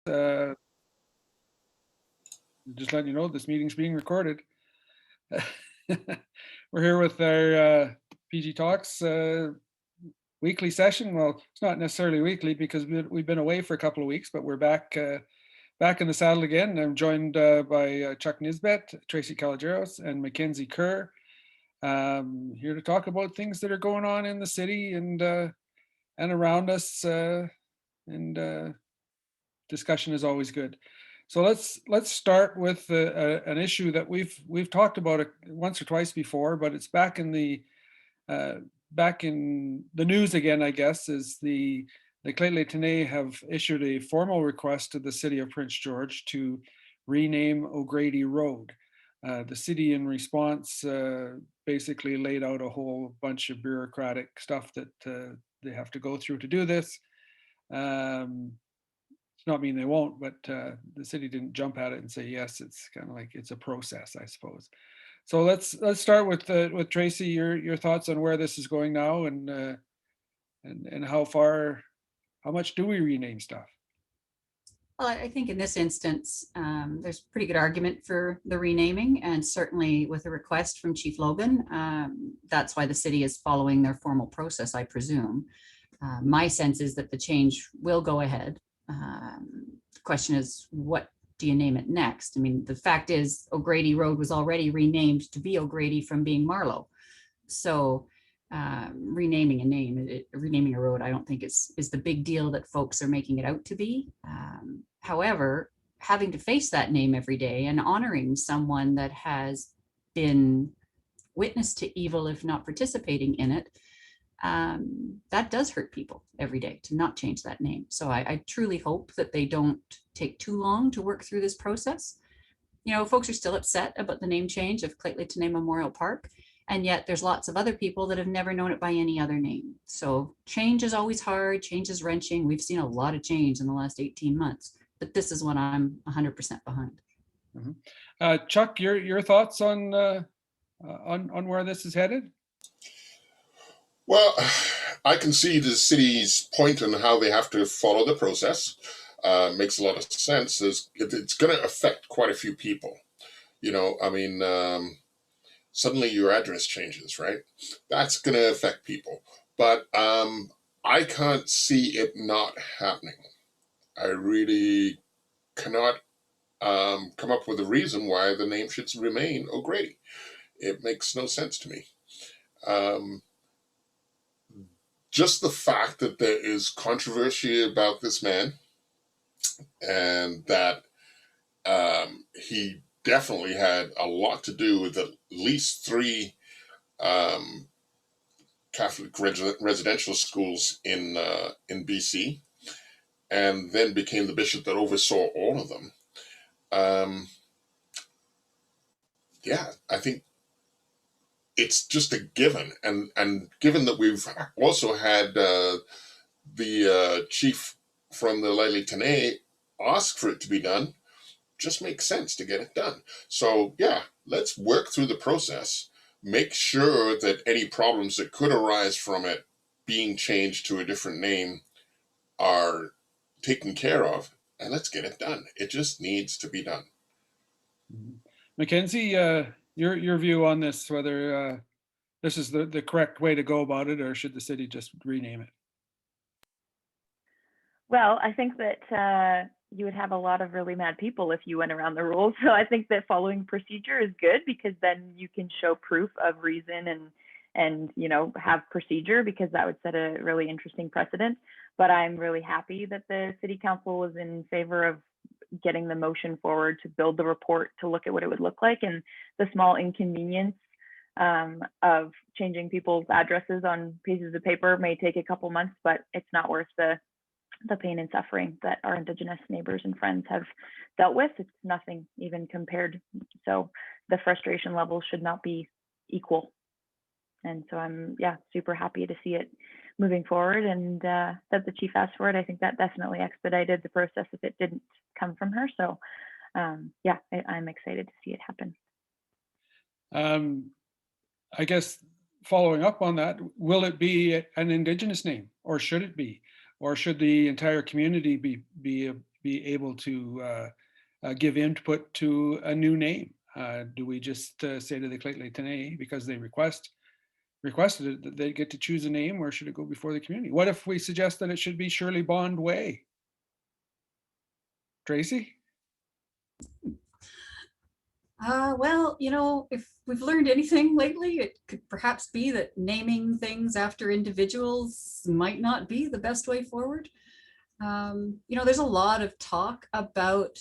Uh, just letting you know, this meeting's being recorded. We're here with our PG Talks weekly session. Well, it's not necessarily weekly because we've been away for a couple of weeks, but we're back in the saddle again. I'm joined by Chuck Nisbett, Tracy Calogheros, and Mackenzie Kerr. Here to talk about things that are going on in the city and around us. And discussion is always good. So let's start with an issue that we've talked about it once or twice before, but it's back in the news again, I guess. Is the Lheidli have issued a formal request to the city of Prince George to rename O'Grady Road. The city, in response, basically laid out a whole bunch of bureaucratic stuff that they have to go through to do this. Not mean they won't, but the city didn't jump at it and say yes. It's kind of like it's a process, I suppose. So let's start with Tracy. Your thoughts on where this is going now, and how much do we rename stuff? Well, I think in this instance, there's a pretty good argument for the renaming, and certainly with a request from Chief Logan, that's why the city is following their formal process, I presume. My sense is that the change will go ahead. The question is, what do you name it next? I mean, the fact is O'Grady Road was already renamed to be O'Grady from being Marlow. So renaming a road, I don't think is the big deal that folks are making it out to be. However, having to face that name every day and honoring someone that has been witness to evil, if not participating in it, that does hurt people every day to not change that name. So I truly hope that they don't take too long to work through this process. You know, folks are still upset about the name change of Lheidli Memorial Park, and yet there's lots of other people that have never known it by any other name. So change is always hard, change is wrenching. We've seen a lot of change in the last 18 months, but this is what I'm 100% behind. Mm-hmm. Chuck, your thoughts on where this is headed? Well, I can see the city's point on how they have to follow the process. Makes a lot of sense. It's going to affect quite a few people. You know, I mean, suddenly your address changes, right? That's going to affect people. But I can't see it not happening. I really cannot come up with a reason why the name should remain O'Grady. It makes no sense to me. Just the fact that there is controversy about this man, and that he definitely had a lot to do with at least 3 Catholic residential schools in BC, and then became the bishop that oversaw all of them. Yeah, I think it's just a given, and given that we've also had the chief from the Lheidli ask for it to be done, just makes sense to get it done. So yeah, let's work through the process, make sure that any problems that could arise from it being changed to a different name are taken care of, and let's get it done. It just needs to be done. Mackenzie, your view on this, whether this is the correct way to go about it, or should the city just rename it? Well, I think that you would have a lot of really mad people if you went around the rules. So I think that following procedure is good, because then you can show proof of reason and you know, have procedure, because that would set a really interesting precedent. But I'm really happy that the city council was in favor of getting the motion forward to build the report to look at what it would look like, and the small inconvenience of changing people's addresses on pieces of paper may take a couple months, but it's not worth the pain and suffering that our Indigenous neighbors and friends have dealt with. It's nothing even compared. So the frustration level should not be equal. And so I'm super happy to see it moving forward, and that the chief asked for it. I think that definitely expedited the process if it didn't come from her. So I'm excited to see it happen. I guess following up on that, will it be an Indigenous name, or should it be? Or should the entire community be be able to give input to a new name? Do we just say to the Clayton Tenay, because they requested it, that they get to choose a name, or should it go before the community? What if we suggest that it should be Shirley Bond Way? Tracy? Well, if we've learned anything lately, it could perhaps be that naming things after individuals might not be the best way forward. There's a lot of talk about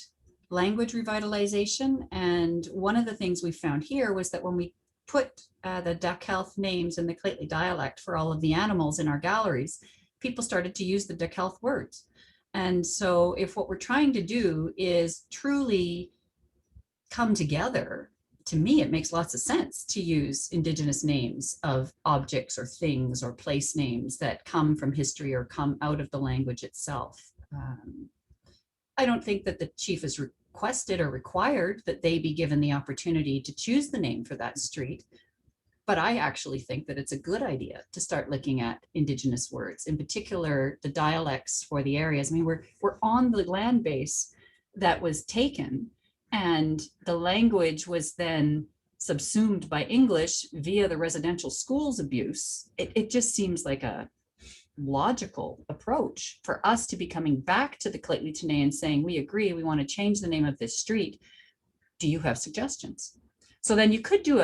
language revitalization. And one of the things we found here was that when we put the duck health names in the Claytley dialect for all of the animals in our galleries, people started to use the duck health words. And so if what we're trying to do is truly come together, to me, it makes lots of sense to use Indigenous names of objects or things or place names that come from history or come out of the language itself. I don't think that the chief has requested or required that they be given the opportunity to choose the name for that street. But I actually think that it's a good idea to start looking at Indigenous words, in particular, the dialects for the areas. I mean, we're on the land base that was taken, and the language was then subsumed by English via the residential schools abuse. It just seems like a logical approach for us to be coming back to the Clayton Tenay and saying, we agree, we want to change the name of this street. Do you have suggestions? So then you could do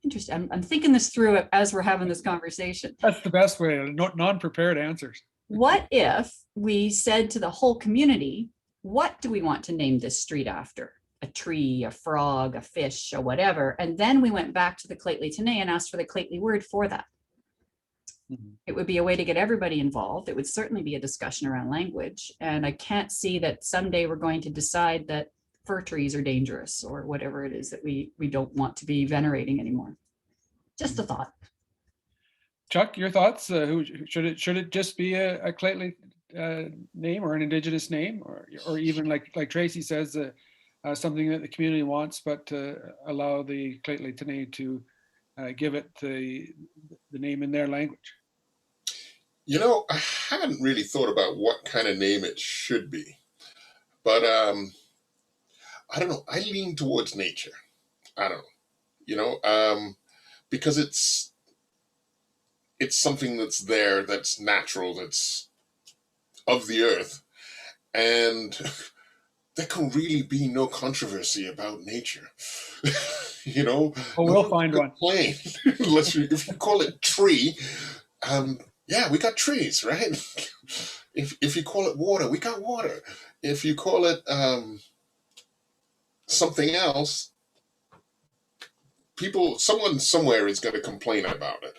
interesting. I'm thinking this through as we're having this conversation. That's the best way, non-prepared answers. What if we said to the whole community, what do we want to name this street after? A tree, a frog, a fish, or whatever. And then we went back to the Clayton Tenay and asked for the Clayton word for that. Mm-hmm. It would be a way to get everybody involved. It would certainly be a discussion around language. And I can't see that someday we're going to decide that fir trees are dangerous or whatever it is that we don't want to be venerating anymore. Just a thought. Chuck, your thoughts? Who should it just be a Clayton name or an Indigenous name, or even like Tracy says, something that the community wants, but allow the Clayton Tenay to give it the name in their language? I haven't really thought about what kind of name it should be, but I don't know. I lean towards nature. I don't know, because it's something that's there, that's natural, that's of the earth, and there can really be no controversy about nature. Well, we'll find one. If you call it tree, yeah, we got trees, right? If you call it water, we got water. If you call it something else, someone somewhere is going to complain about it.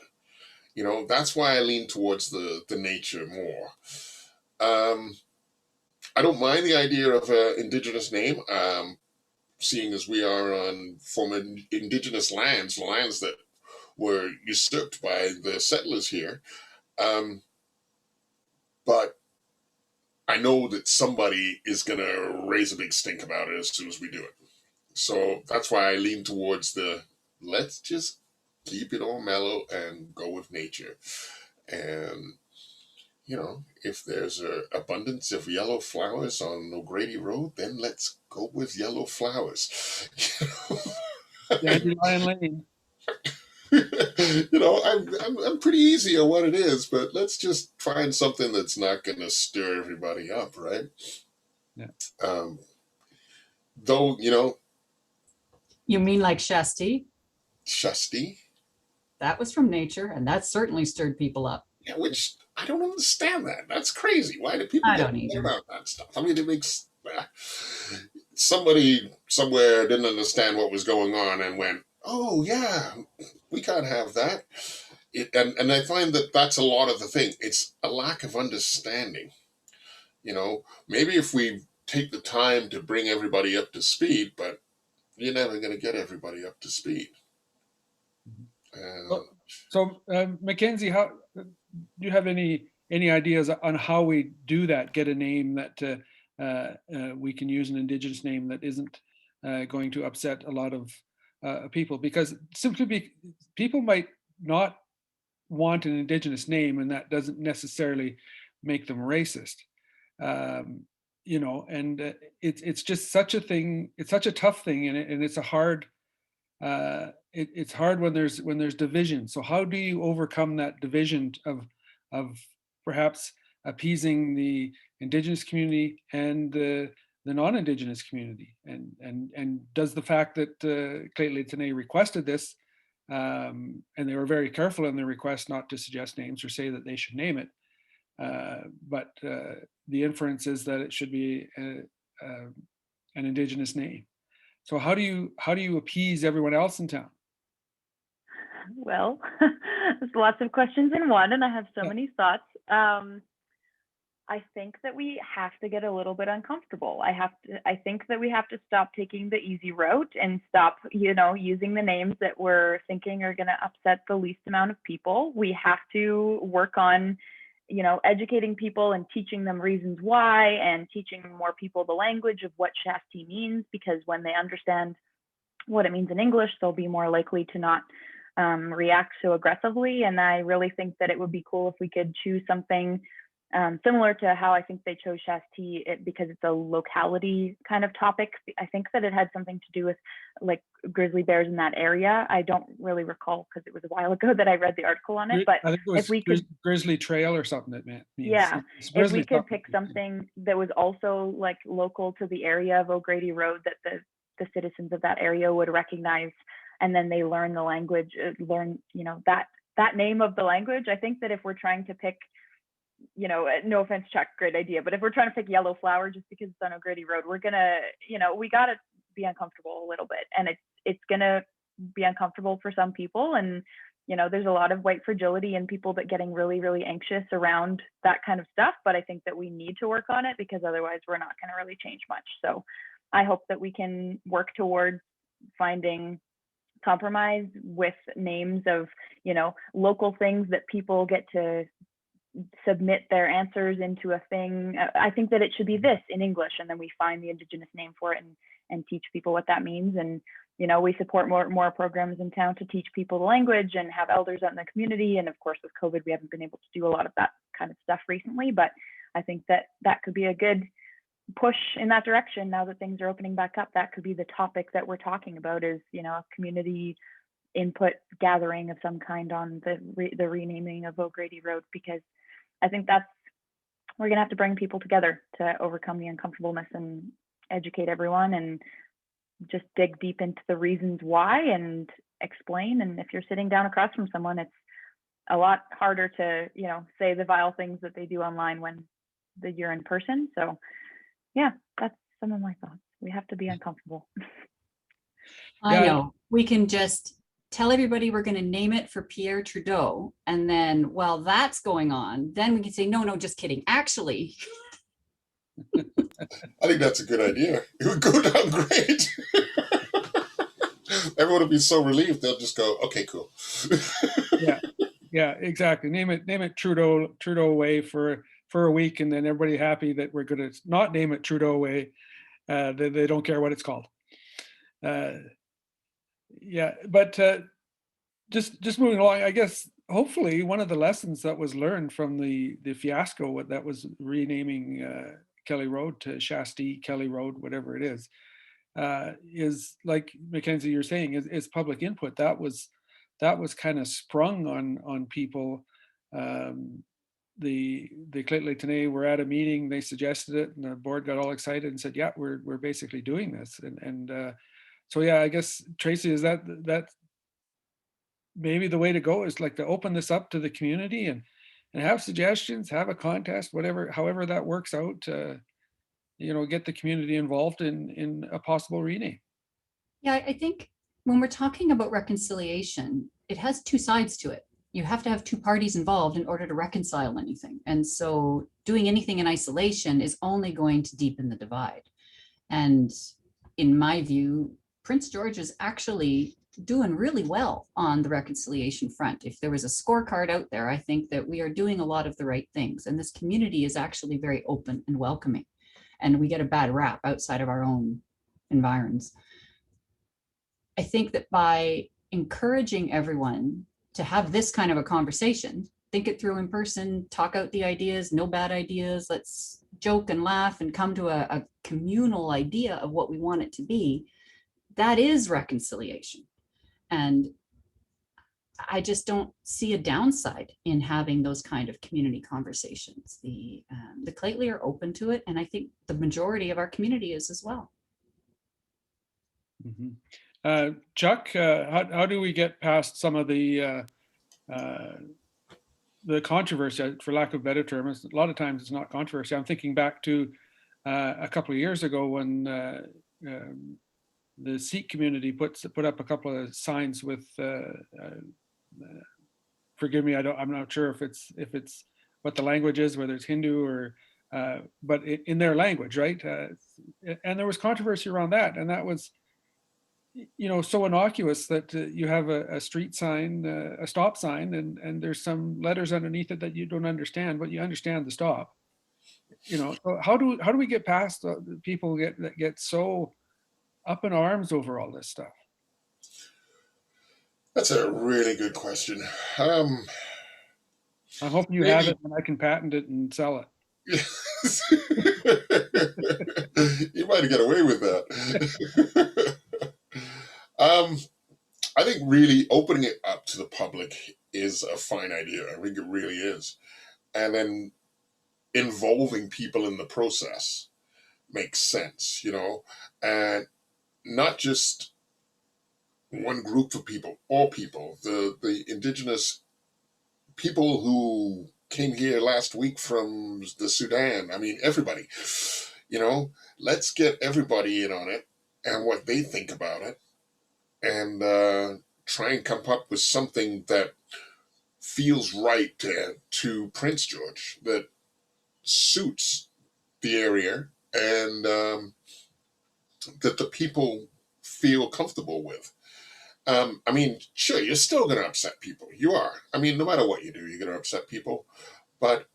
That's why I lean towards the nature more. I don't mind the idea of an Indigenous name, seeing as we are on former Indigenous lands that were usurped by the settlers here. But I know that somebody is going to raise a big stink about it as soon as we do it. So that's why I lean towards let's just keep it all mellow and go with nature. And, if there's an abundance of yellow flowers on O'Grady Road, then let's go with yellow flowers. Dandelion Lane. I'm pretty easy on what it is, but let's just find something that's not going to stir everybody up, right? Yeah. Though, You mean like Shasti? Shasti? That was from nature, and that certainly stirred people up. Yeah, which I don't understand that. That's crazy. Why do people I don't either about that stuff? I mean, it makes somebody somewhere didn't understand what was going on and went, "Oh yeah, we can't have that." And I find that that's a lot of the thing. It's a lack of understanding. Maybe if we take the time to bring everybody up to speed, but you're never going to get everybody up to speed. So, Mackenzie, how do you have any ideas on how we do that? Get a name that we can use, an Indigenous name that isn't going to upset a lot of people, because people might not want an Indigenous name, and that doesn't necessarily make them racist. You know, and it's just such a thing. It's such a tough thing, and it's a hard. It's hard when there's division. So how do you overcome that division of perhaps appeasing the Indigenous community and the non-Indigenous community? And does the fact that Clayton requested this, and they were very careful in their request not to suggest names or say that they should name it, but the inference is that it should be an Indigenous name. So how do you appease everyone else in town? Well, there's lots of questions in one, and I have so many thoughts. I think that we have to get a little bit uncomfortable. I think that we have to stop taking the easy route and stop, using the names that we're thinking are going to upset the least amount of people. We have to work on, educating people and teaching them reasons why, and teaching more people the language of what Shasti means, because when they understand what it means in English, they'll be more likely to not react so aggressively. And I really think that it would be cool if we could choose something similar to how I think they chose Shasti, because it's a locality kind of topic. I think that it had something to do with like grizzly bears in that area. I don't really recall because it was a while ago that I read the article on it. But I think it was if we could, Grizzly Trail or something that means. Yeah, if we could pick something that was also like local to the area of O'Grady Road that the citizens of that area would recognize, and then they learn the language, that name of the language. I think that if we're trying to pick, no offense, Chuck, great idea, but if we're trying to pick yellow flower just because it's on O'Grady Road, we're gonna, we gotta be uncomfortable a little bit, and it's gonna be uncomfortable for some people, and there's a lot of white fragility and people that getting really, really anxious around that kind of stuff. But I think that we need to work on it, because otherwise we're not going to really change much. So I hope that we can work towards finding compromise with names of, local things that people get to submit their answers into a thing. I think that it should be this in English, and then we find the Indigenous name for it and teach people what that means. And we support more programs in town to teach people the language and have elders out in the community. And of course, with COVID, we haven't been able to do a lot of that kind of stuff recently, but I think that could be a good push in that direction. Now that things are opening back up, that could be the topic that we're talking about, is, a community input gathering of some kind on the renaming of O'Grady Road, because I think we're gonna have to bring people together to overcome the uncomfortableness and educate everyone, and just dig deep into the reasons why and explain. And if you're sitting down across from someone, it's a lot harder to, say the vile things that they do online when you're in person. So yeah, that's some of my thoughts. We have to be uncomfortable. I know. We can just tell everybody we're going to name it for Pierre Trudeau. And then while that's going on, then we can say, no, just kidding. Actually. I think that's a good idea. It would go down great. Everyone would be so relieved. They'll just go, okay, cool. Yeah, exactly. Name it Trudeau Way for a week, and then everybody happy that we're going to not name it Trudeau Way. They don't care what it's called. But just moving along, I guess hopefully one of the lessons that was learned from the fiasco that was renaming Kelly Road to Shasti Kelly Road, whatever it is like Mackenzie, you're saying, is public input. That was kind of sprung on people. The Clayton were at a meeting, they suggested it, and the board got all excited and said, yeah, we're basically doing this. And so yeah, I guess, Tracy, is that maybe the way to go, is like to open this up to the community and have suggestions, have a contest, however that works out, get the community involved in a possible rename. Yeah, I think when we're talking about reconciliation, it has two sides to it. You have to have two parties involved in order to reconcile anything. And so doing anything in isolation is only going to deepen the divide. And in my view, Prince George is actually doing really well on the reconciliation front. If there was a scorecard out there, I think that we are doing a lot of the right things. And this community is actually very open and welcoming. And we get a bad rap outside of our own environs. I think that by encouraging everyone to have this kind of a conversation, think it through in person, talk out the ideas, no bad ideas. Let's joke and laugh and come to a communal idea of what we want it to be. That is reconciliation. And I just don't see a downside in having those kind of community conversations. The Claytley are open to it, and I think the majority of our community is as well. Chuck, how do we get past some of the controversy, for lack of a better term? A lot of times it's not controversy. I'm thinking back to a couple of years ago when the Sikh community put up a couple of signs with forgive me, I'm not sure if it's what the language is, whether it's Hindu or but in their language, right? And there was controversy around that, and that was, you know, so innocuous that you have a street sign, a stop sign, and there's some letters underneath it that you don't understand, but you understand the stop. You know, so how do we get past the people that get so up in arms over all this stuff? That's a really good question. I'm hoping you have it and I can patent it and sell it. You might get away with that. I think really opening it up to the public is a fine idea. I think it really is. And then involving people in the process makes sense, you know, and not just one group of people, all people, the indigenous people who came here last week from the Sudan. I mean, everybody, you know, let's get everybody in on it and what they think about it, and try and come up with something that feels right to Prince George, that suits the area, and that the people feel comfortable with. I mean, sure, you're still going to upset people. You are. I mean, no matter what you do, you're going to upset people. But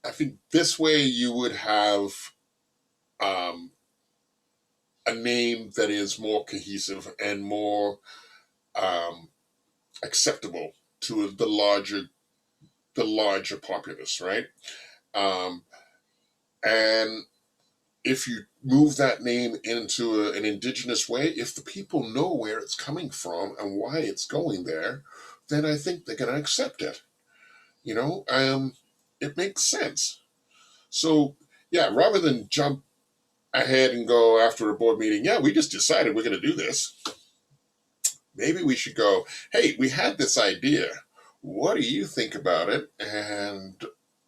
I think this way you would have a name that is more cohesive and more acceptable to the larger populace, right? And if you move that name into an indigenous way, if the people know where it's coming from and why it's going there, then I think they're going to accept it. You know, it makes sense. So, yeah, rather than jump ahead and go after a board meeting, yeah, we just decided we're going to do this. Maybe we should go, hey, we had this idea. What do you think about it? And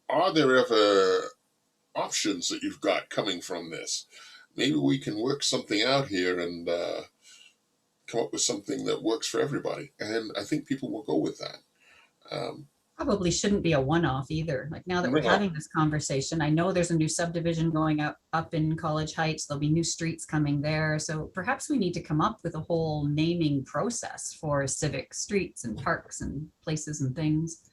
are there ever options that you've got coming from this? Maybe we can work something out here and come up with something that works for everybody. And I think people will go with that. Probably shouldn't be a one-off either. Like, now that we're having this conversation, I know there's a new subdivision going up in College Heights. There'll be new streets coming there. So perhaps we need to come up with a whole naming process for civic streets and parks and places and things.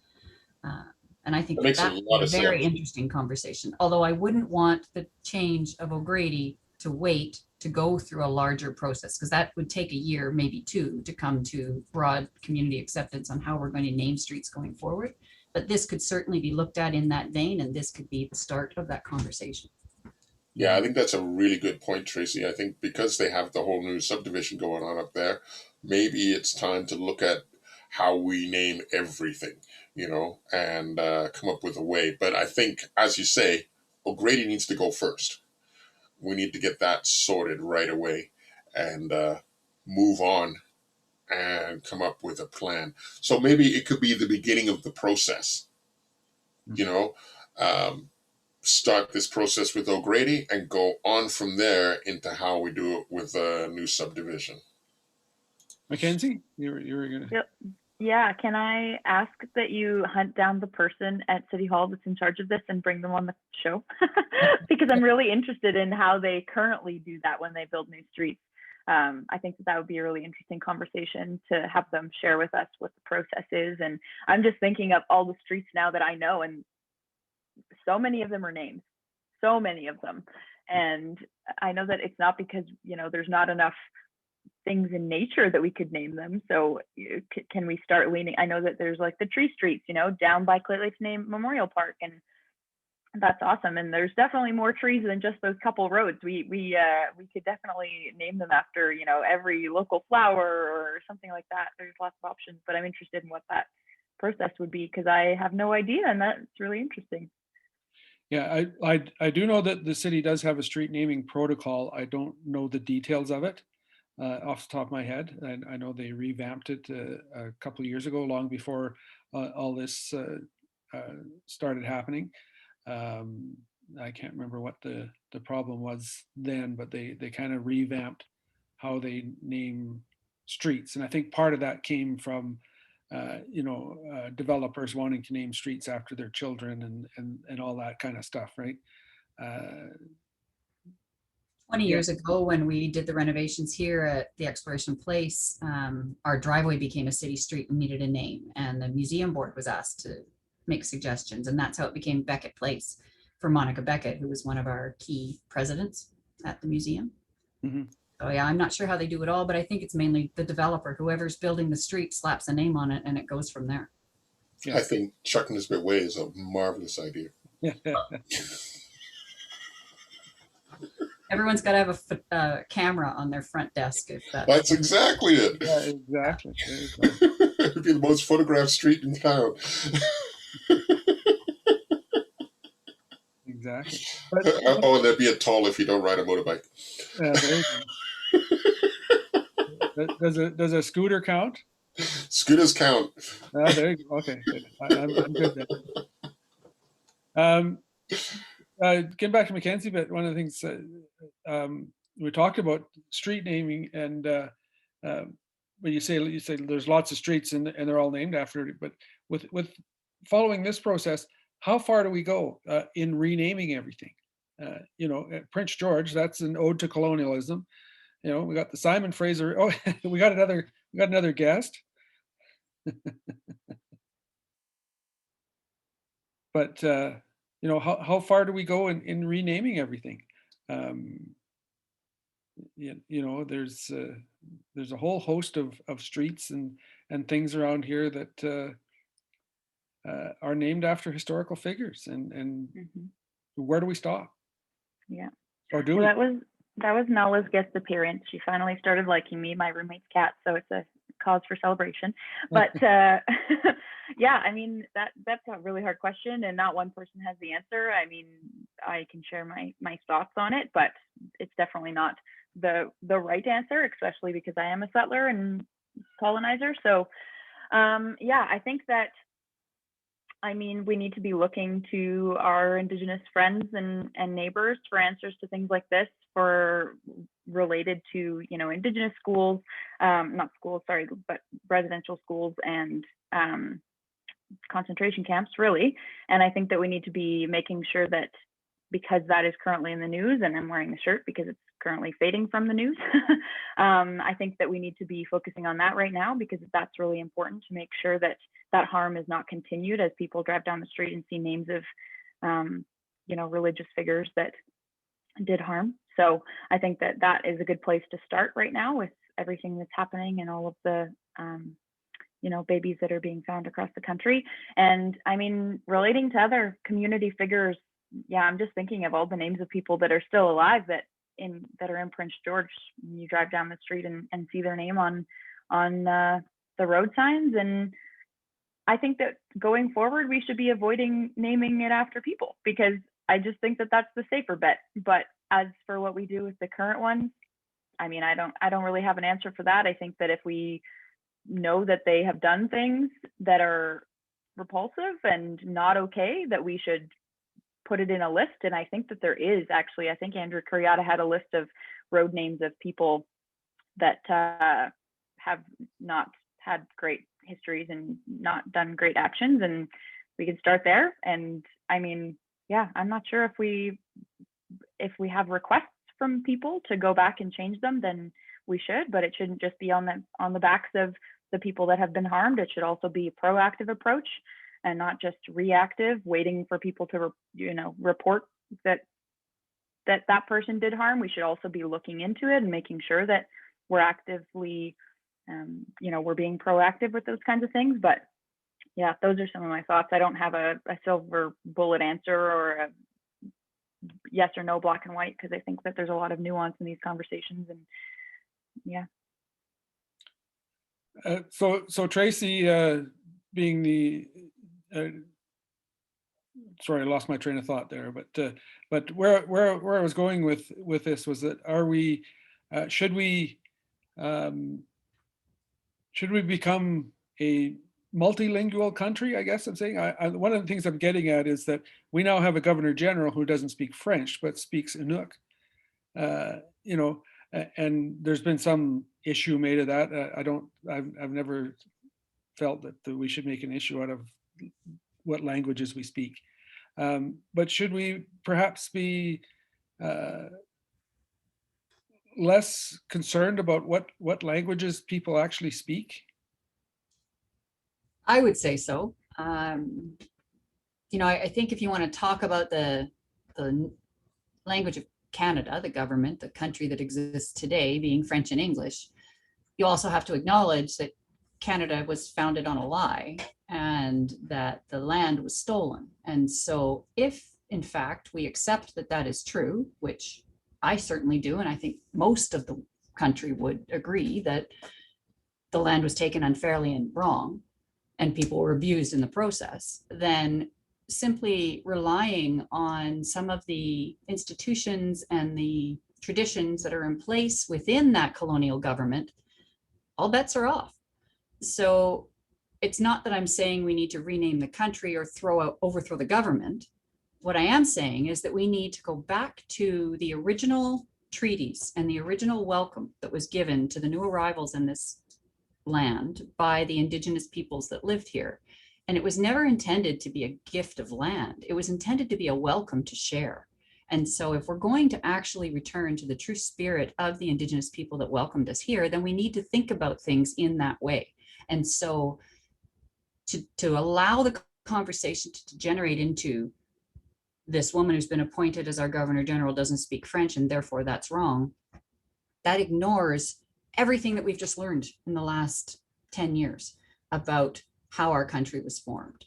And I think that makes that's a very interesting conversation. Although I wouldn't want the change of O'Grady to wait to go through a larger process, because that would take a year, maybe two, to come to broad community acceptance on how we're going to name streets going forward. But this could certainly be looked at in that vein, and this could be the start of that conversation. Yeah, I think that's a really good point, Tracy. I think because they have the whole new subdivision going on up there, maybe it's time to look at how we name everything, you know, and come up with a way. But I think, as you say, O'Grady needs to go first. We need to get that sorted right away and move on and come up with a plan. So maybe it could be the beginning of the process, you know, start this process with O'Grady and go on from there into how we do it with a new subdivision. Mackenzie, you were going to... Yep. Yeah, can I ask that you hunt down the person at City Hall that's in charge of this and bring them on the show? Because I'm really interested in how they currently do that when they build new streets. I think that would be a really interesting conversation to have them share with us what the process is. And I'm just thinking of all the streets now that I know, and so many of them are named, so many of them. And I know that it's not because, you know, there's not enough things in nature that we could name them. So can we start leaning? I know that there's like the tree streets, you know, down by Clayt Lakes Memorial Park, and that's awesome. And there's definitely more trees than just those couple roads. We could definitely name them after, you know, every local flower or something like that. There's lots of options, but I'm interested in what that process would be, because I have no idea, and that's really interesting. Yeah, I do know that the city does have a street naming protocol. I don't know the details of it off the top of my head. I know they revamped it a couple of years ago, long before all this started happening. I can't remember what the problem was then, but they kind of revamped how they name streets. And I think part of that came from developers wanting to name streets after their children and all that kind of stuff, right? 20 years ago, when we did the renovations here at the Exploration Place, our driveway became a city street and needed a name, and the museum board was asked to make suggestions, and that's how it became Beckett Place for Monica Beckett, who was one of our key presidents at the museum. Mm-hmm. So yeah, I'm not sure how they do it all, but I think it's mainly the developer, whoever's building the street slaps a name on it, and it goes from there. Yeah. I think Chuck Nisbett Way is a marvelous idea. Everyone's got to have a camera on their front desk. If That's exactly it. Yeah, exactly. It'd be the most photographed street in town. Exactly. But, Oh, and there'd be a toll if you don't ride a motorbike. there you go. Does a scooter count? Scooters count. There you go. Okay, good. I'm good then. Getting back to Mackenzie, but one of the things we talked about street naming, and when you say there's lots of streets and they're all named after it, but with following this process, how far do we go in renaming everything? At Prince George, that's an ode to colonialism. We got the Simon Fraser. Oh, we got another guest. But how far do we go in renaming everything? There's a whole host of streets and things around here that are named after historical figures, and Mm-hmm. where do we stop? Yeah. Or do well, we? that was Nala's guest appearance. She finally started liking me, my roommate's cat, so it's a cause for celebration. But yeah, I mean, that's a really hard question, and not one person has the answer. I mean, I can share my thoughts on it, but it's definitely not the right answer, especially because I am a settler and colonizer. So yeah, I think that, I mean, we need to be looking to our Indigenous friends and neighbors for answers to things like this, for related to, Indigenous schools, not schools, sorry, but residential schools and concentration camps, really. And I think that we need to be making sure that, because that is currently in the news, and I'm wearing the shirt because it's currently fading from the news, I think that we need to be focusing on that right now, because that's really important to make sure that that harm is not continued as people drive down the street and see names of, religious figures that did harm. So I think that is a good place to start right now, with everything that's happening and all of the, babies that are being found across the country. And I mean, relating to other community figures, yeah, I'm just thinking of all the names of people that are still alive that are in Prince George. You drive down the street and see their name on the road signs. And I think that going forward, we should be avoiding naming it after people, because I just think that that's the safer bet. But as for what we do with the current ones, I mean, I don't really have an answer for that. I think that if we know that they have done things that are repulsive and not okay, that we should put it in a list. And I think that there is actually, I think Andrew Kurriata had a list of road names of people that have not had great histories and not done great actions, and we can start there. And I mean, yeah, I'm not sure if we have requests from people to go back and change them, then we should, but it shouldn't just be on the backs of the people that have been harmed. It should also be a proactive approach and not just reactive, waiting for people to report that person did harm. We should also be looking into it and making sure that we're actively, we're being proactive with those kinds of things. But yeah, those are some of my thoughts. I don't have a silver bullet answer or a yes or no, black and white, because I think that there's a lot of nuance in these conversations. And yeah. So Tracy, being the sorry, I lost my train of thought there. But where I was going with this was that should we become a multilingual country? I guess I'm saying. One of the things I'm getting at is that we now have a governor general who doesn't speak French but speaks Inuk. And there's been some issue made of that. I've never felt that we should make an issue out of what languages we speak. But should we perhaps be less concerned about what languages people actually speak? I would say so. I think if you want to talk about the language of Canada, the government, the country that exists today being French and English, you also have to acknowledge that Canada was founded on a lie and that the land was stolen. And so if in fact we accept that that is true, which I certainly do, and I think most of the country would agree that the land was taken unfairly and wrong, and people were abused in the process, then simply relying on some of the institutions and the traditions that are in place within that colonial government, all bets are off. So it's not that I'm saying we need to rename the country or overthrow the government. What I am saying is that we need to go back to the original treaties and the original welcome that was given to the new arrivals in this land by the Indigenous peoples that lived here. And it was never intended to be a gift of land. It was intended to be a welcome to share. And so if we're going to actually return to the true spirit of the Indigenous people that welcomed us here, then we need to think about things in that way. And so to allow the conversation to degenerate into this woman who's been appointed as our governor general doesn't speak French and therefore that's wrong, that ignores everything that we've just learned in the last 10 years about how our country was formed.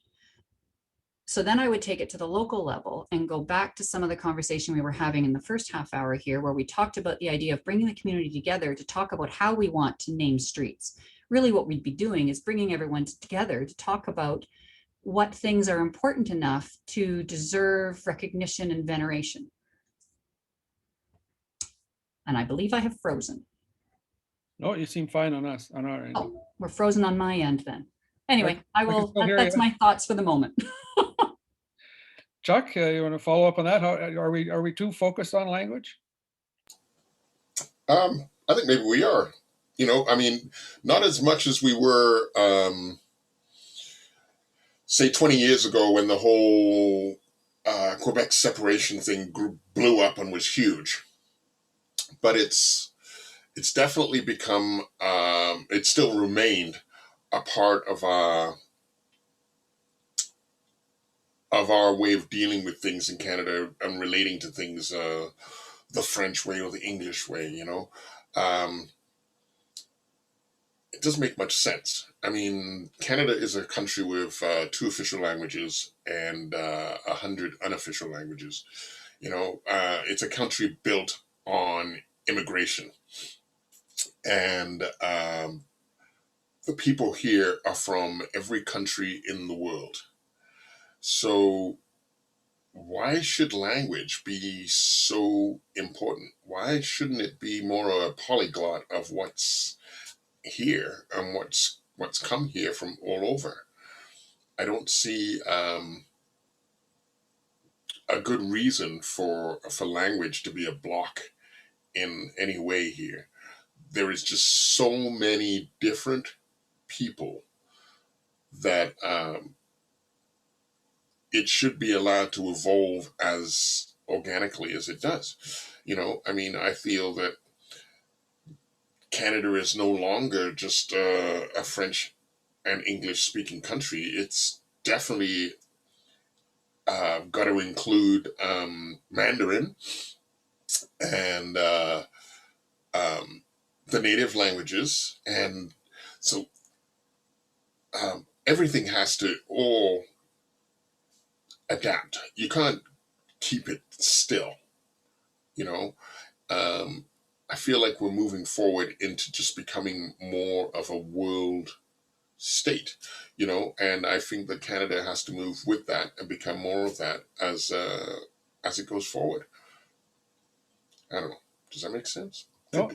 So then I would take it to the local level and go back to some of the conversation we were having in the first half hour here, where we talked about the idea of bringing the community together to talk about how we want to name streets. Really what we'd be doing is bringing everyone together to talk about what things are important enough to deserve recognition and veneration. And I believe I have frozen. No, you seem fine on our end. Oh, we're frozen on my end then. Anyway, that's you. my thoughts for the moment. Chuck, you want to follow up on that? Are we too focused on language? I think maybe we are. Not as much as we were, say, 20 years ago when the whole Quebec separation thing blew up and was huge. But it's definitely become, it still remained a part of our way of dealing with things in Canada and relating to things the French way or the English way, It doesn't make much sense. Canada is a country with 2 official languages and 100 unofficial languages. It's a country built on immigration. And the people here are from every country in the world. So why should language be so important? Why shouldn't it be more a polyglot of what's here and what's come here from all over? I don't see a good reason for language to be a block in any way here. There is just so many different people that it should be allowed to evolve as organically as it does. I feel that Canada is no longer just a French and English speaking country. It's definitely got to include Mandarin and the native languages, and so everything has to all adapt. You can't keep it still, you know. I feel like we're moving forward into just becoming more of a world state, and I think that Canada has to move with that and become more of that as it goes forward. I don't know. Does that make sense? No,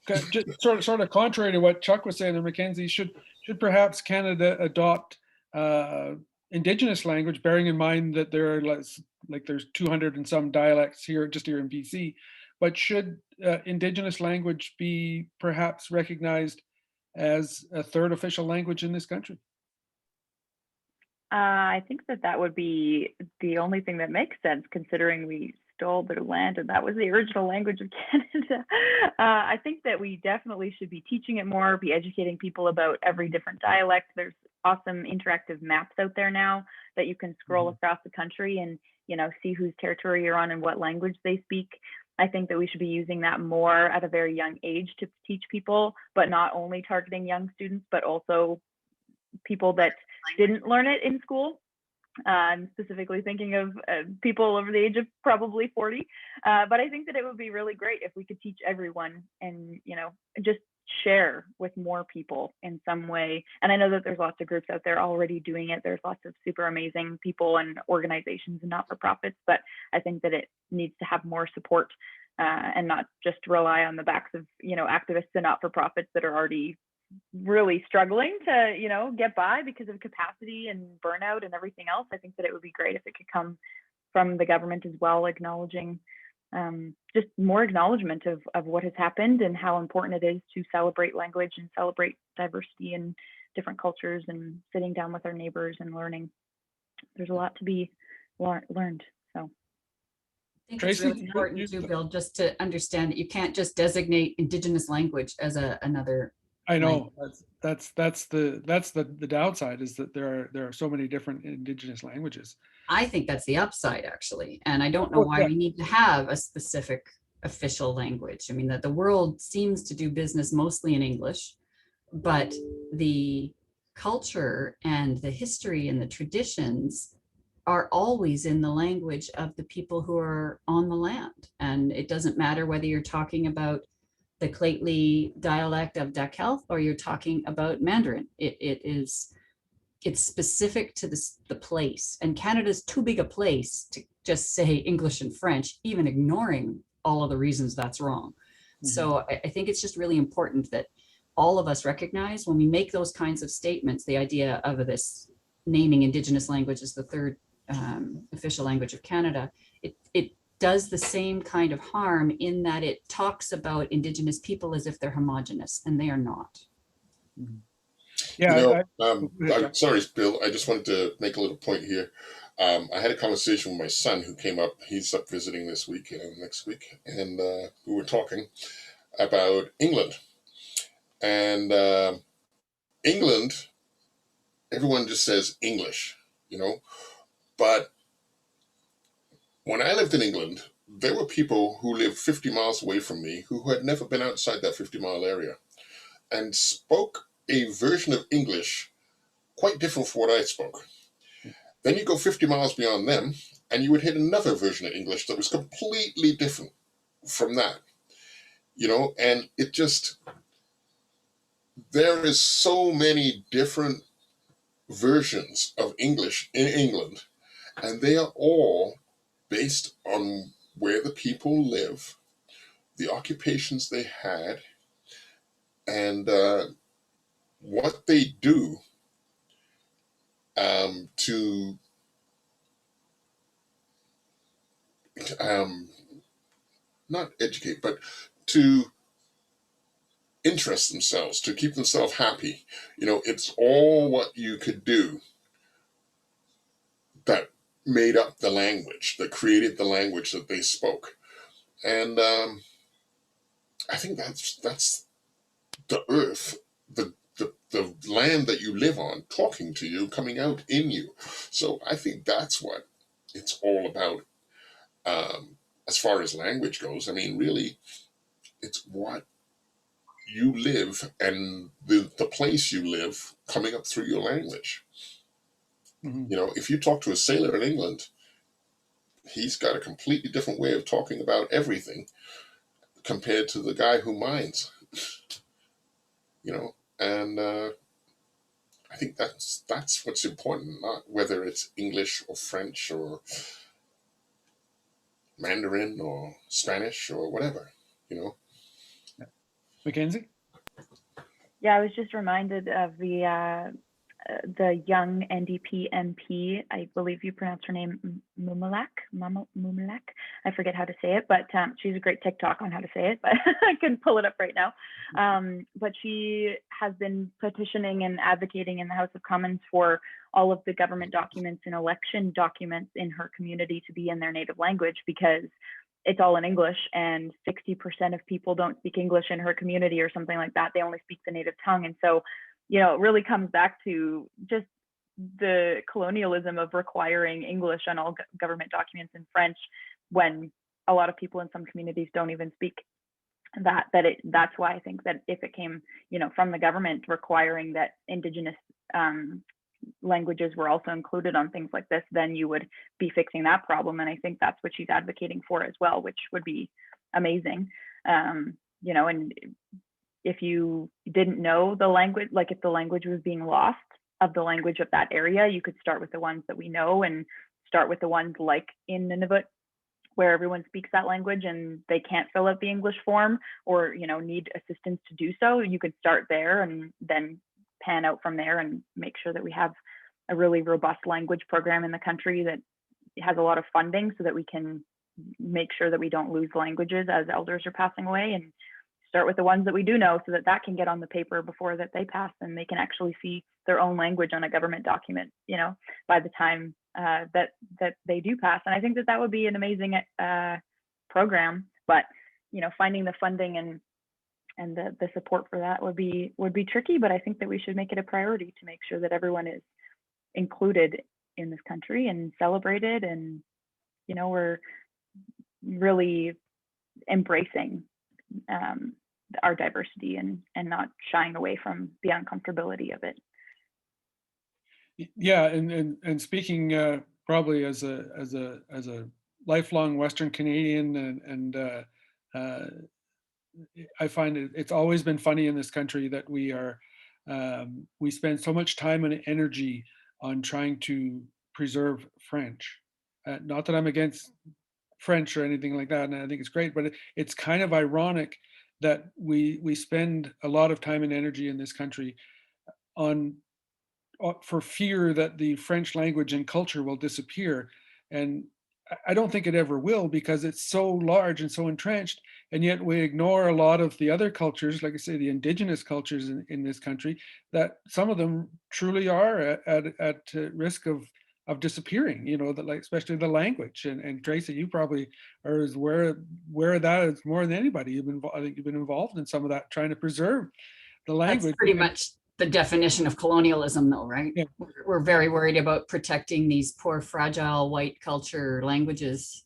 okay, just sort of contrary to what Chuck was saying, and Mackenzie, should perhaps Canada adopt Indigenous language, bearing in mind that there are like there's 200 and some dialects here in BC, but should Indigenous language be perhaps recognized as a third official language in this country? I think that would be the only thing that makes sense, considering we stole their land and that was the original language of Canada. I think that we definitely should be teaching it more, be educating people about every different dialect. There's awesome interactive maps out there now that you can scroll across the country and, see whose territory you're on and what language they speak. I think that we should be using that more at a very young age to teach people, but not only targeting young students, but also people that didn't learn it in school. I'm specifically thinking of people over the age of probably 40. But I think that it would be really great if we could teach everyone and, just share with more people in some way. And I know that there's lots of groups out there already doing it. There's lots of super amazing people and organizations and not-for-profits, but I think that it needs to have more support and not just rely on the backs of, activists and not-for-profits that are already really struggling to get by because of capacity and burnout and everything else. I think that it would be great if it could come from the government as well, acknowledging just more acknowledgement of what has happened and how important it is to celebrate language and celebrate diversity and different cultures and sitting down with our neighbors and learning. There's a lot to be learned. So I think Tracy, it's really important too, Bill, just to understand that you can't just designate Indigenous language as another. I know that's the downside, is that there are so many different Indigenous languages. I think that's the upside, actually, and I don't know why we need to have a specific official language. I mean, that the world seems to do business mostly in English, but the culture and the history and the traditions are always in the language of the people who are on the land. And it doesn't matter whether you're talking about the Clately dialect of Dakelth or you're talking about Mandarin. It's specific to the place. And Canada's too big a place to just say English and French, even ignoring all of the reasons that's wrong. So I think it's just really important that all of us recognize when we make those kinds of statements, the idea of this naming Indigenous language as the third official language of Canada, it does the same kind of harm in that it talks about Indigenous people as if they're homogenous, and they are not. Yeah. I'm sorry, Bill. I just wanted to make a little point here. I had a conversation with my son who came up. He's up visiting this week and next week, and we were talking about England. And England, everyone just says English, but when I lived in England, there were people who lived 50 miles away from me who had never been outside that 50-mile area and spoke a version of English quite different from what I spoke. Then you go 50 miles beyond them and you would hit another version of English that was completely different from that, and it just, there is so many different versions of English in England, and they are all based on where the people live, the occupations they had, and what they do to not educate, but to interest themselves, to keep themselves happy. It's all what you could do that made up the language, that created the language that they spoke. And I think that's the earth, the land that you live on, talking to you, coming out in you. So I think that's what it's all about. As far as language goes, I mean, really, it's what you live and the place you live coming up through your language. Mhm. You know, if you talk to a sailor in England, he's got a completely different way of talking about everything compared to the guy who mines. You know, and I think that's what's important, not whether it's English or French or Mandarin or Spanish or whatever. You know. Mackenzie? Yeah, I was just reminded of the young NDP MP. I believe you pronounce her name Mumalak. I forget how to say it, but she's a great TikTok on how to say it, but I couldn't pull it up right now. But she has been petitioning and advocating in the House of Commons for all of the government documents and election documents in her community to be in their native language, because it's all in English and 60% of people don't speak English in her community or something like that. They only speak the native tongue. And so, you know, it really comes back to just the colonialism of requiring English on all government documents in French, when a lot of people in some communities don't even speak that's why I think that if it came, you know, from the government requiring that Indigenous languages were also included on things like this, then you would be fixing that problem. And I think that's what she's advocating for as well, which would be amazing. You know, and if you didn't know the language, like if the language was being lost of the language of that area, you could start with the ones that we know and start with the ones like in Nunavut, where everyone speaks that language and they can't fill out the English form, or, you know, need assistance to do so. You could start there and then pan out from there and make sure that we have a really robust language program in the country that has a lot of funding, so that we can make sure that we don't lose languages as elders are passing away, and start with the ones that we do know, so that that can get on the paper before that they pass, and they can actually see their own language on a government document, you know, by the time that they do pass. And I think that that would be an amazing program, but, you know, finding the funding and the support for that would be tricky. But I think that we should make it a priority to make sure that everyone is included in this country and celebrated, and, you know, we're really embracing our diversity and not shying away from the uncomfortability of it. Yeah, and speaking probably as a lifelong Western Canadian, and I find it's always been funny in this country that we spend so much time and energy on trying to preserve French. Not that I'm against French or anything like that, and I think it's great, but it's kind of ironic that we spend a lot of time and energy in this country on for fear that the French language and culture will disappear. And I don't think it ever will, because it's so large and so entrenched. And yet we ignore a lot of the other cultures, like I say, the indigenous cultures in this country, that some of them truly are at risk of disappearing, you know, that, like, especially the language. And Tracy, you probably are as aware of that as more than anybody. I think you've been involved in some of that, trying to preserve the language. That's pretty much the definition of colonialism, though, right? Yeah. We're very worried about protecting these poor, fragile white culture languages,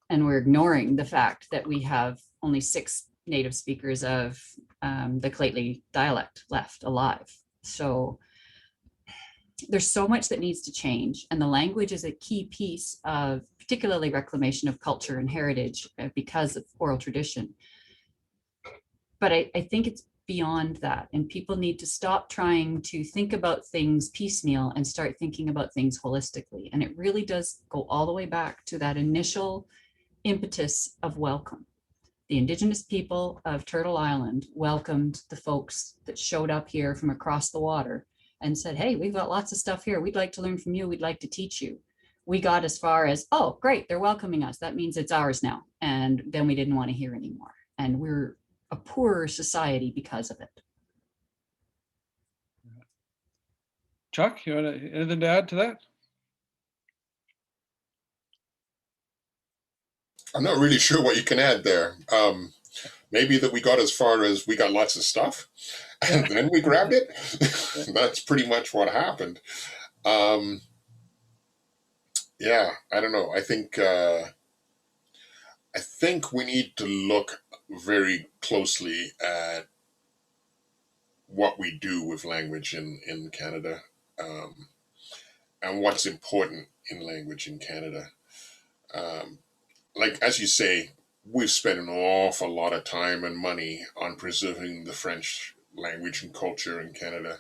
and we're ignoring the fact that we have only 6 native speakers of the Clately dialect left alive. So there's so much that needs to change, and the language is a key piece of particularly reclamation of culture and heritage because of oral tradition. But I think it's beyond that, and people need to stop trying to think about things piecemeal and start thinking about things holistically. And it really does go all the way back to that initial impetus of welcome. The Indigenous people of Turtle Island welcomed the folks that showed up here from across the water and said, hey, we've got lots of stuff here. We'd like to learn from you. We'd like to teach you. We got as far as, oh, great, they're welcoming us. That means it's ours now. And then we didn't want to hear anymore. And we're a poorer society because of it. Chuck, you want anything to add to that? I'm not really sure what you can add there. Maybe that we got as far as we got lots of stuff and then we grabbed it. That's pretty much what happened. Yeah, I don't know. I think we need to look very closely at what we do with language in Canada, and what's important in language in Canada. Like, as you say, we've spent an awful lot of time and money on preserving the French language and culture in Canada.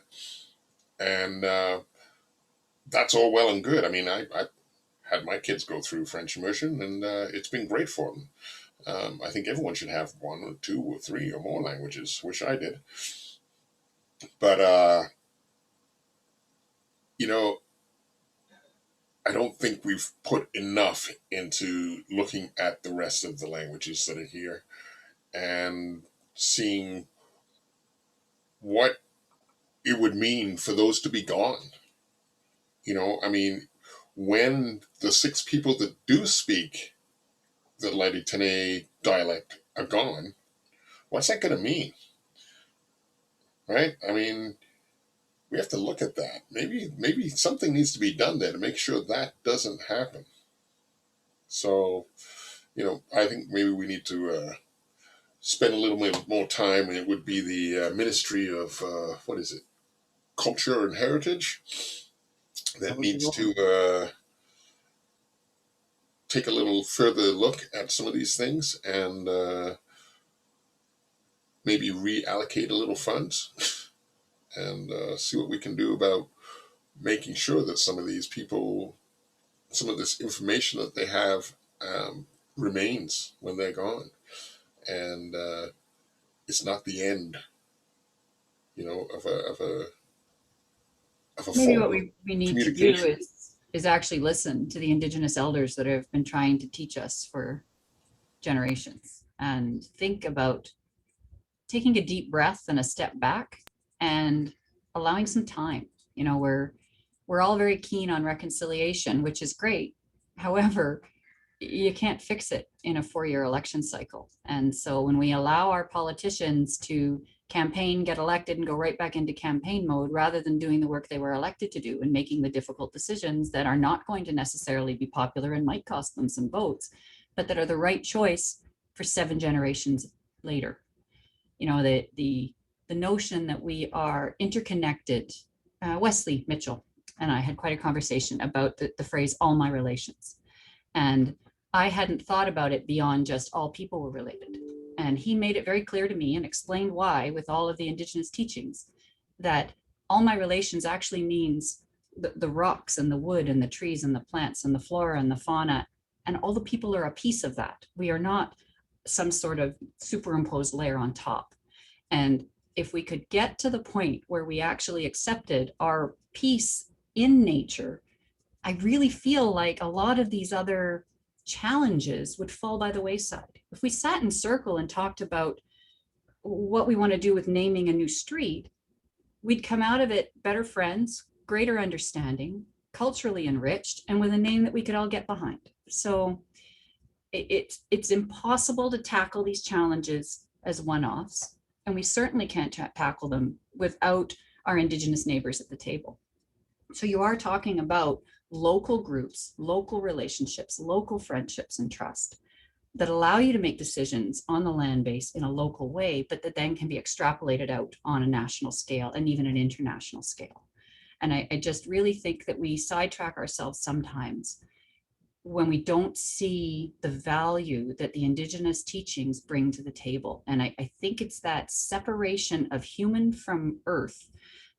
And that's all well and good. I mean, I had my kids go through French immersion, and it's been great for them. I think everyone should have 1 or 2 or 3 or more languages, which I did. But, you know, I don't think we've put enough into looking at the rest of the languages that are here and seeing what it would mean for those to be gone. I mean, when the 6 people that do speak the Latitane dialect are gone, what's that going to mean? Right? I mean, we have to look at that. Maybe something needs to be done there to make sure that doesn't happen. So, I think maybe we need to spend a little bit more time, and it would be the Ministry of, what is it, Culture and Heritage, that needs to take a little further look at some of these things and maybe reallocate a little funds and see what we can do about making sure that some of these people, some of this information that they have remains when they're gone. And it's not the end, of a Maybe form what of we need to do communication. is actually listen to the Indigenous elders that have been trying to teach us for generations, and think about taking a deep breath and a step back and allowing some time. We're all very keen on reconciliation, which is great. However, you can't fix it in a 4-year election cycle. And so when we allow our politicians to campaign, get elected, and go right back into campaign mode, rather than doing the work they were elected to do and making the difficult decisions that are not going to necessarily be popular and might cost them some votes, but that are the right choice for 7 generations later. The notion that we are interconnected. Wesley Mitchell and I had quite a conversation about the phrase "all my relations," and I hadn't thought about it beyond just all people were related. And he made it very clear to me and explained why, with all of the Indigenous teachings, that all my relations actually means the rocks and the wood and the trees and the plants and the flora and the fauna, and all the people are a piece of that. We are not some sort of superimposed layer on top. And if we could get to the point where we actually accepted our piece in nature, I really feel like a lot of these other challenges would fall by the wayside. If we sat in circle and talked about what we want to do with naming a new street, we'd come out of it better friends, greater understanding, culturally enriched, and with a name that we could all get behind. So it's impossible to tackle these challenges as one-offs, and we certainly can't tackle them without our Indigenous neighbors at the table. So you are talking about local groups, local relationships, local friendships and trust that allow you to make decisions on the land base in a local way, but that then can be extrapolated out on a national scale and even an international scale. And I just really think that we sidetrack ourselves sometimes when we don't see the value that the Indigenous teachings bring to the table. And I think it's that separation of human from earth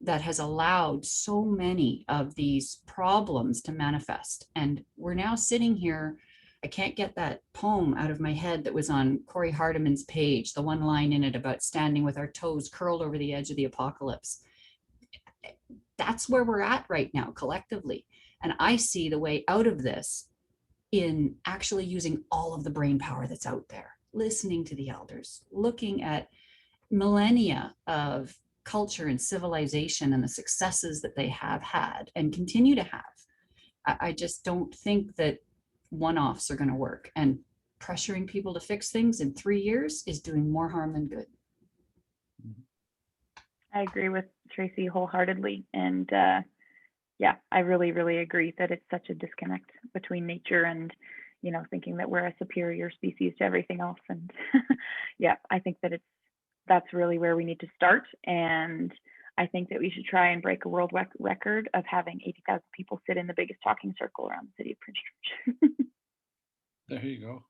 that has allowed so many of these problems to manifest. And we're now sitting here, I can't get that poem out of my head that was on Corey Hardiman's page, the one line in it about standing with our toes curled over the edge of the apocalypse. That's where we're at right now collectively. And I see the way out of this in actually using all of the brain power that's out there, listening to the elders, looking at millennia of culture and civilization and the successes that they have had and continue to have. I just don't think that one-offs are going to work, and pressuring people to fix things in 3 years is doing more harm than good. I agree with Tracy wholeheartedly. And yeah, I really, really agree that it's such a disconnect between nature and, thinking that we're a superior species to everything else. And yeah, I think that it's that's really where we need to start. And I think that we should try and break a world record of having 80,000 people sit in the biggest talking circle around the city of Prince George. There you go.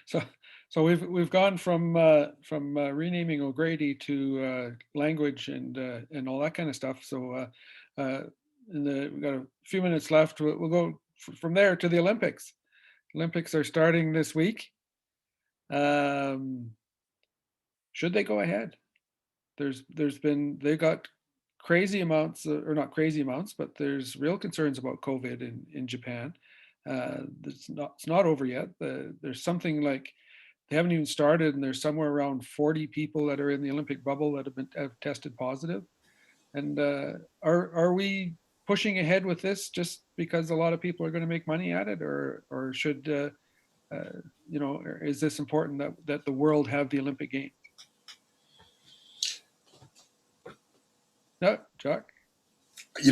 So we've gone from renaming O'Grady to language and all that kind of stuff. So we've got a few minutes left. We'll go from there to the Olympics. Olympics are starting this week. Should they go ahead? They've got crazy amounts, or not crazy amounts, but there's real concerns about COVID in Japan. It's not over yet. There's something like they haven't even started, and there's somewhere around 40 people that are in the Olympic bubble that have tested positive. And are we pushing ahead with this just because a lot of people are going to make money at it, or should is this important that the world have the Olympic Games? No, Chuck. I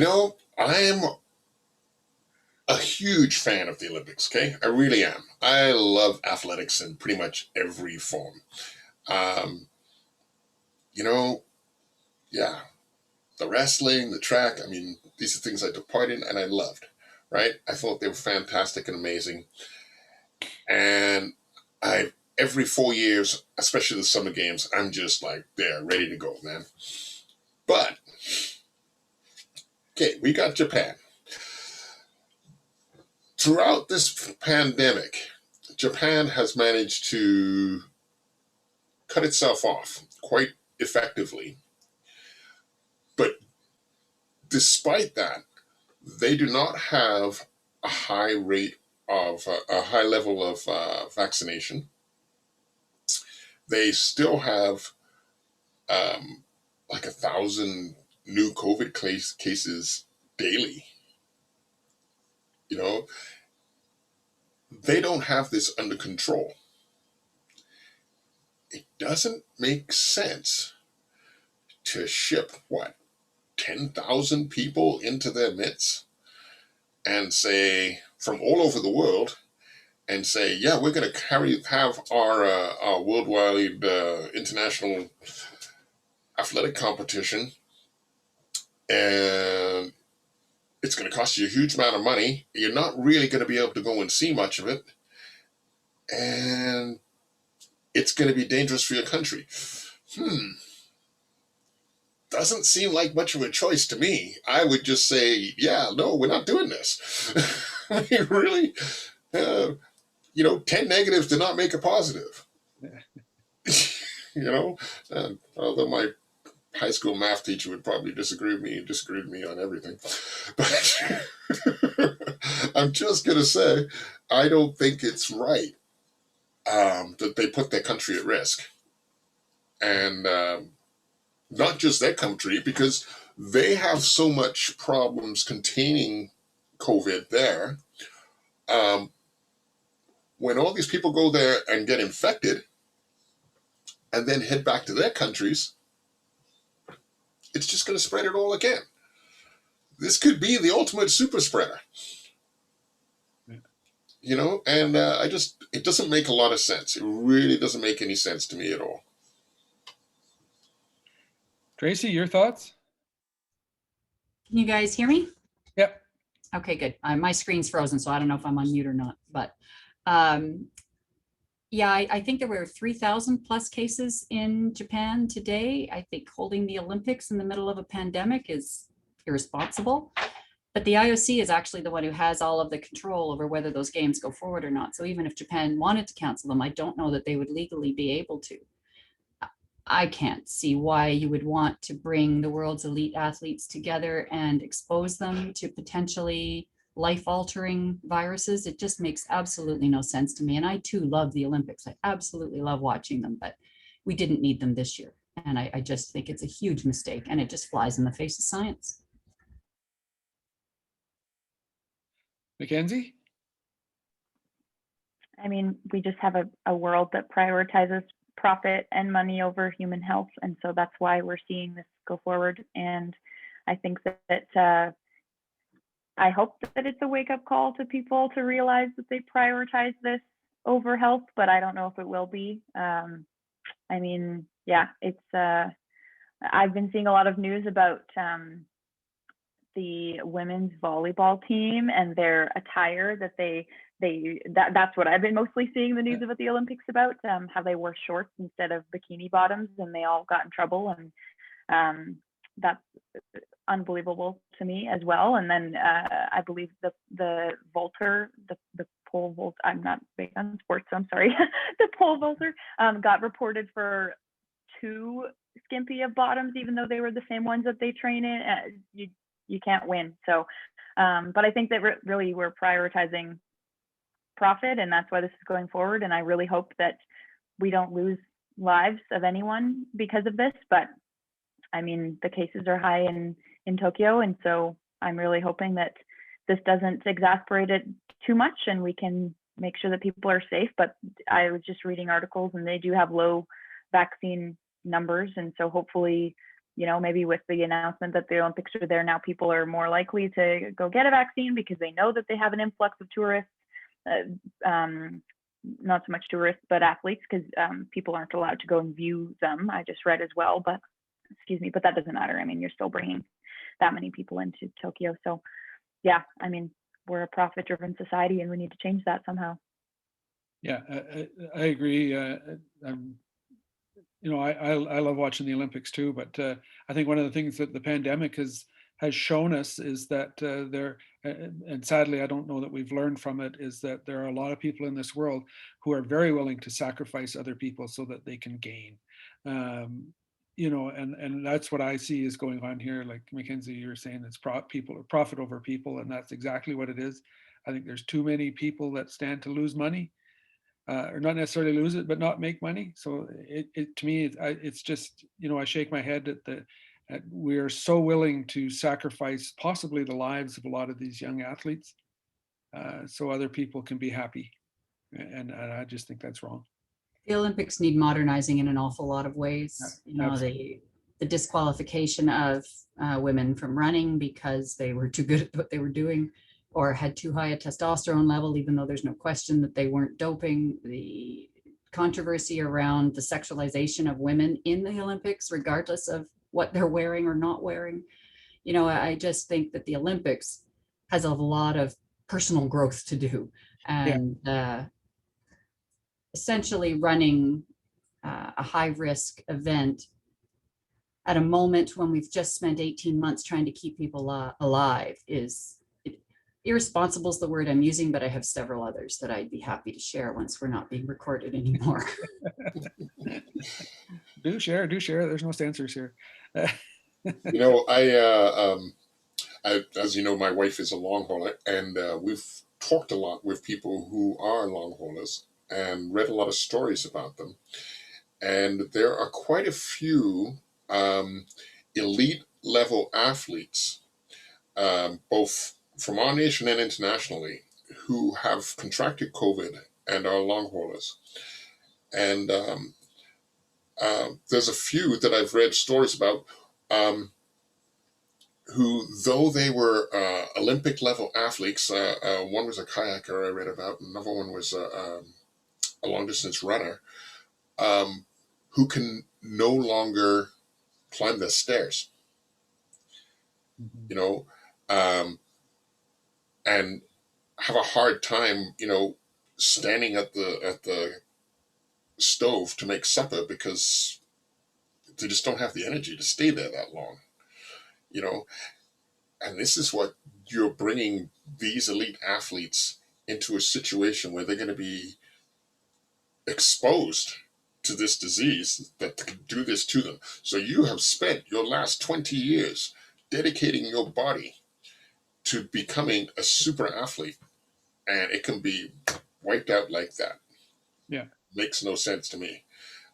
am a huge fan of the Olympics, okay? I really am. I love athletics in pretty much every form. Yeah, the wrestling, the track, these are things I took part in and I loved, right? I thought they were fantastic and amazing. And every 4 years, especially the summer games, I'm just like, there, ready to go, man. But, okay, we got Japan. Throughout this pandemic, Japan has managed to cut itself off quite effectively. But despite that, they do not have a high rate of a high level of vaccination. They still have like 1,000 new COVID cases daily. They don't have this under control. It doesn't make sense to ship 10,000 people into their midst and say, from all over the world, and say, yeah, we're going to have our worldwide international athletic competition, and it's going to cost you a huge amount of money. You're not really going to be able to go and see much of it, and it's going to be dangerous for your country. Doesn't seem like much of a choice to me. I would just say, yeah, no, we're not doing this. Really? 10 negatives do not make a positive. Although my high school math teacher would probably disagree with me on everything. But I'm just going to say, I don't think it's right that they put their country at risk. And not just their country, because they have so much problems containing COVID there. When all these people go there and get infected and then head back to their countries, it's just going to spread it all again. This could be the ultimate super spreader. And it doesn't make a lot of sense. It really doesn't make any sense to me at all. Tracy, your thoughts? Can you guys hear me? Yep. Okay, good. My screen's frozen, so I don't know if I'm on mute or not. But yeah, I think there were 3,000 plus cases in Japan today. I think holding the Olympics in the middle of a pandemic is irresponsible. But the IOC is actually the one who has all of the control over whether those games go forward or not. So even if Japan wanted to cancel them, I don't know that they would legally be able to. I can't see why you would want to bring the world's elite athletes together and expose them to potentially life-altering viruses. It just makes absolutely no sense to me. And I too love the Olympics. I absolutely love watching them, but we didn't need them this year. And I just think it's a huge mistake, and it just flies in the face of science. Mackenzie? We just have a world that prioritizes profit and money over human health. And so that's why we're seeing this go forward. And I think that I hope that it's a wake-up call to people to realize that they prioritize this over health, but I don't know if it will be. I mean, yeah, it's I've been seeing a lot of news about the women's volleyball team and their attire that that's what I've been mostly seeing the news about the Olympics about, how they wore shorts instead of bikini bottoms and they all got in trouble, and that's unbelievable to me as well. And then I believe the vaulter, the pole vault, I'm not big on sports, so I'm sorry, the pole vaulter got reported for too skimpy of bottoms, even though they were the same ones that they train in. You can't win. So, but I think that really we're prioritizing profit, and that's why this is going forward. And I really hope that we don't lose lives of anyone because of this. But I mean, the cases are high in Tokyo, and so I'm really hoping that this doesn't exasperate it too much, and we can make sure that people are safe. But I was just reading articles, and they do have low vaccine numbers, and so hopefully, you know, maybe with the announcement that the Olympics are there now, people are more likely to go get a vaccine because they know that they have an influx of tourists, not so much tourists, but athletes, because people aren't allowed to go and view them. I just read as well, but excuse me, but that doesn't matter. I mean, you're still bringing that many people into Tokyo. So yeah, I mean, we're a profit-driven society and we need to change that somehow. Yeah, I agree. You know, I love watching the Olympics too, but I think one of the things that the pandemic has shown us is that and sadly, I don't know that we've learned from it, is that there are a lot of people in this world who are very willing to sacrifice other people so that they can gain. You know, and that's what I see is going on here. Like Mackenzie, you were saying, it's profit over people, and that's exactly what it is. I think there's too many people that stand to lose money, or not necessarily lose it, but not make money. So it to me, it's just, you know, I shake my head at we are so willing to sacrifice possibly the lives of a lot of these young athletes, so other people can be happy, and I just think that's wrong. The Olympics need modernizing in an awful lot of ways. You know, the disqualification of women from running because they were too good at what they were doing or had too high a testosterone level, even though there's no question that they weren't doping. The controversy around the sexualization of women in the Olympics, regardless of what they're wearing or not wearing. You know, I just think that the Olympics has a lot of personal growth to do. And essentially running a high-risk event at a moment when we've just spent 18 months trying to keep people alive is irresponsible is the word I'm using, but I have several others that I'd be happy to share once we're not being recorded anymore. Do share. There's no censors here. You know, as you know, my wife is a long hauler, and we've talked a lot with people who are long haulers and read a lot of stories about them. And there are quite a few elite level athletes, both from our nation and internationally, who have contracted COVID and are long haulers. And there's a few that I've read stories about who, though they were Olympic level athletes, one was a kayaker I read about, another one was a long distance runner, who can no longer climb the stairs, you know, and have a hard time, you know, standing at the stove to make supper because they just don't have the energy to stay there that long, you know. And this is what you're bringing these elite athletes into a situation where they're going to be exposed to this disease that can do this to them. So you have spent your last 20 years dedicating your body to becoming a super athlete, and it can be wiped out like that. Yeah. Makes no sense to me.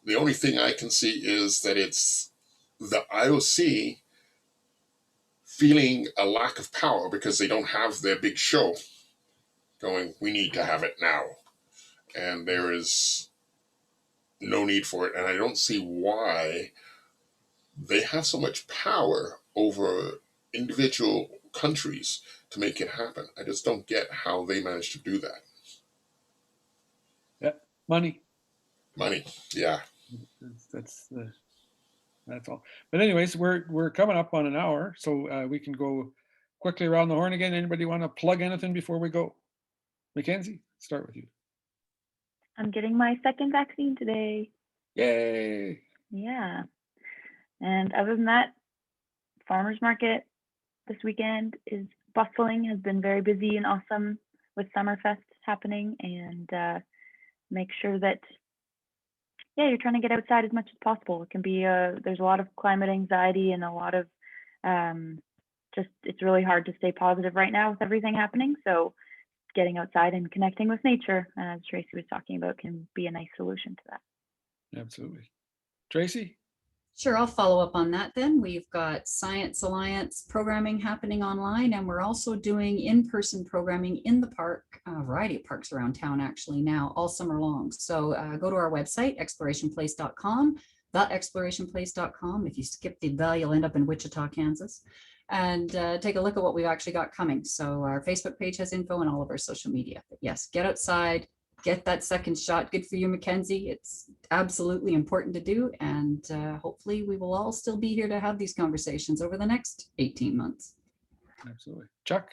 The only thing I can see is that it's the IOC feeling a lack of power because they don't have their big show going, we need to have it now. And there is no need for it. And I don't see why they have so much power over individual countries to make it happen. I just don't get how they managed to do that. Yeah, money. Money, yeah. That's all. But anyways, we're coming up on an hour, so we can go quickly around the horn again. Anybody want to plug anything before we go? Mackenzie, start with you. I'm getting my second vaccine today. Yay! Yeah. And other than that, farmers market this weekend is bustling, has been very busy and awesome with Summerfest happening, and make sure that, yeah, you're trying to get outside as much as possible. It can be, there's a lot of climate anxiety and a lot of just, it's really hard to stay positive right now with everything happening. So getting outside and connecting with nature, as Tracy was talking about, can be a nice solution to that. Absolutely. Tracy? Sure, I'll follow up on that then. We've got Science Alliance programming happening online, and we're also doing in-person programming in the park, a variety of parks around town actually now, all summer long. So go to our website, explorationplace.com, theexplorationplace.com. If you skip the you'll end up in Wichita, Kansas. And take a look at what we've actually got coming. So our Facebook page has info and all of our social media. But yes, get outside, get that second shot. Good for you, Mackenzie. It's absolutely important to do. And hopefully we will all still be here to have these conversations over the next 18 months. Absolutely. Chuck?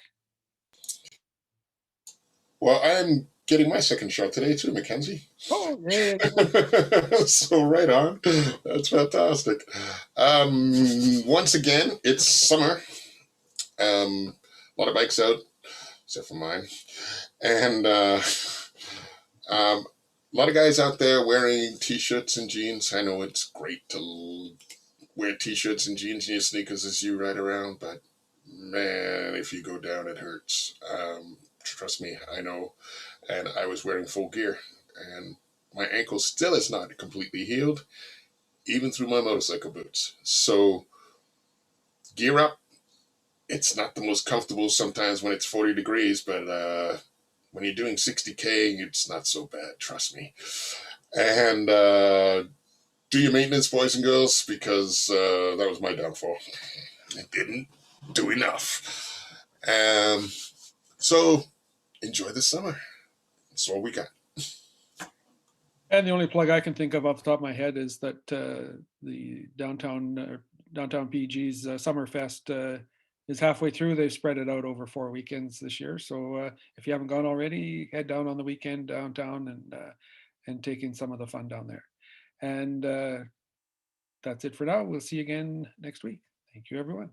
Well, I'm getting my second shot today too, Mackenzie. Oh, yeah. So right on. That's fantastic. Once again, it's summer. A lot of bikes out, except for mine. And a lot of guys out there wearing t-shirts and jeans. I know it's great to wear t-shirts and jeans and your sneakers as you ride around, but man, if you go down, it hurts. Trust me, I know. And I was wearing full gear, and my ankle still is not completely healed, even through my motorcycle boots. So gear up. It's not the most comfortable sometimes when it's 40 degrees, but when you're doing 60K, it's not so bad, trust me. And do your maintenance, boys and girls, because that was my downfall. I didn't do enough. So enjoy the summer. That's all we got. And the only plug I can think of off the top of my head is that the downtown PG's Summerfest is halfway through. They've spread it out over 4 weekends this year. So if you haven't gone already, head down on the weekend downtown and take in some of the fun down there. And that's it for now. We'll see you again next week. Thank you, everyone.